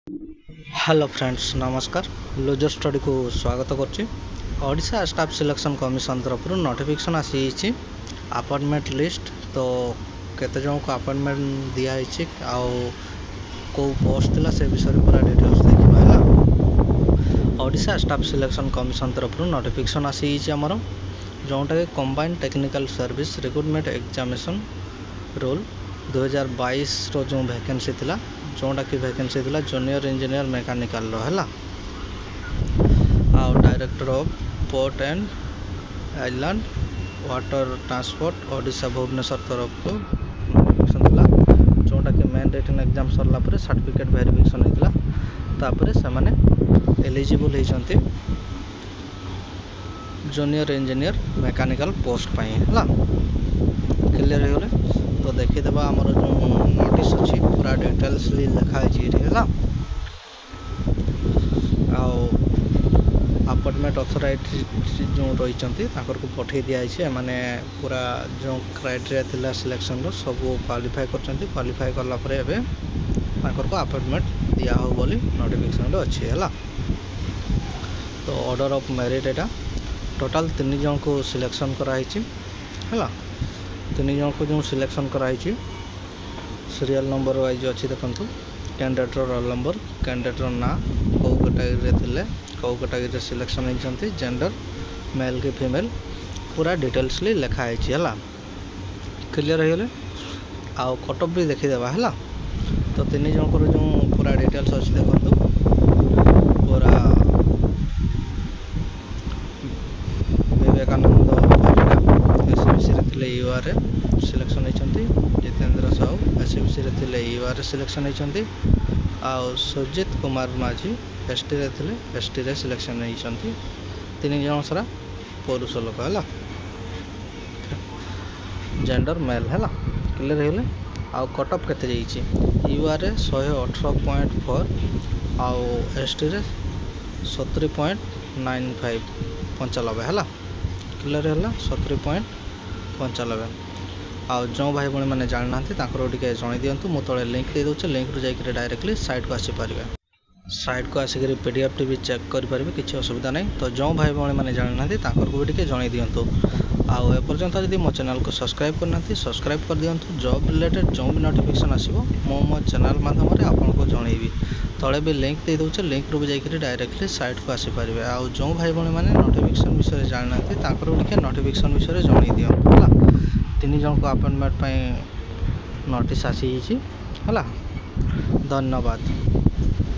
Hello friends नमस्कार loser study को स्वागत करछि। ओडिशा स्टाफ सिलेक्शन कमिशन तरफ नोटिफिकेशन आसी अपॉइंटमेंट लिस्ट तो केते जन को अपॉइंटमेंट दिया है आउ को पोस्ट थिला से विषय पूरा डिटेल्स देखिबा हला। ओडिशा स्टाफ सिलेक्शन कमिशन तरफ नोटिफिकेशन आसी हमर जोंटा के combined technical service recruitment examination रोल 2022 रो जो वैकेंसी थिला जोटा कि वैकेंसी थिला जूनियर इंजीनियर मैकेनिकल रो हला आउ director of port and island water transport Odisha Bhubaneswar तरफ को नोटिफिकेशन थिला जोटा कि मेन रिटन एग्जाम सरला परे सर्टिफिकेट वेरिफिकेशन हेतिला तापरे से माने एलिजिबल हेचंती जूनियर इंजीनियर मैकेनिकल पोस्ट पाई हला। क्लियर हो गले तो देखि देबा हमर जो नोटिस अछि पूरा डिटेल्स लिखा है आउ अपॉइंटमेंट ऑथराइज जो रही को पठे दिखाई माने पूरा जो क्राइटेरिया थिला सिलेक्शन रो सब क्वालिफाई करछंती क्वालिफाई करला परे एबे को अपॉइंटमेंट दिया हो बोली नोटिफिकेशन रो अछि हला। तो order of merit Etah total 3 जन को सिलेक्शन करा हला। 3 जन को जो सिलेक्शन कराई सीरियल नंबर वाइज अच्छी देखु कैंडिडेट रोल नंबर कैंडिडेट ना कौ कैटेगरी थे कौ कैटेगरी सिलेक्शन होती जेंडर मेल कि फीमेल पूरा डिटेल्स लिखाई है। क्लियर हो गले आउ कटअप भी देखीदेवा है। तो 3 जन को जो पूरा डिटेल्स अच्छी देखो पूरा विवेकानंद यूआर सिलेक्शन होती जितेंद्र साहू एसबीसी थे यूआर सिलेक्शन होती आउ सुजित कुमार माझी एसटी रे थे एसटी रे सिलेक्शन होती 3 जन सारा पुरुष लोक है जेंडर मेल है। क्लियर हो गले आउ कटअप केते जाइए यूआर 118.4 आउ एसटी रे 70.95 95 है। क्लियर है 70.95 आउ जो भाई भाई मैंने जानना टे जन दिंतु मुझे तले लिंक दे दूचे लिंक रू जाकर डायरेक्टली साइट को आसीपारे साइट को आसिक पीडीएफ टी भी चेक करेंगे किसी असुविधा नहीं। तो जो भाई भाई मैंने जानना को भी जन दिंतु आउ एपर्यंत जब मो चैनल को सब्सक्राइब करना सब्सक्राइब कर दिंतु जॉब रिलेटेड जो भी नोटिफिकेशन आसो मो चैनल माध्यम आपको जनइबी तले भी लिंक दे दूचे लिंक रू भी जाकर डायरेक्टली साइट को आसीपारे आउ जो भाई भाई मैंने नोटिफिकेशन विषय जानना भी नोटिफिकेशन विषय जन दिंतु है। 3 जन को अपॉइंटमेंट नोटिस आसी है। धन्यवाद।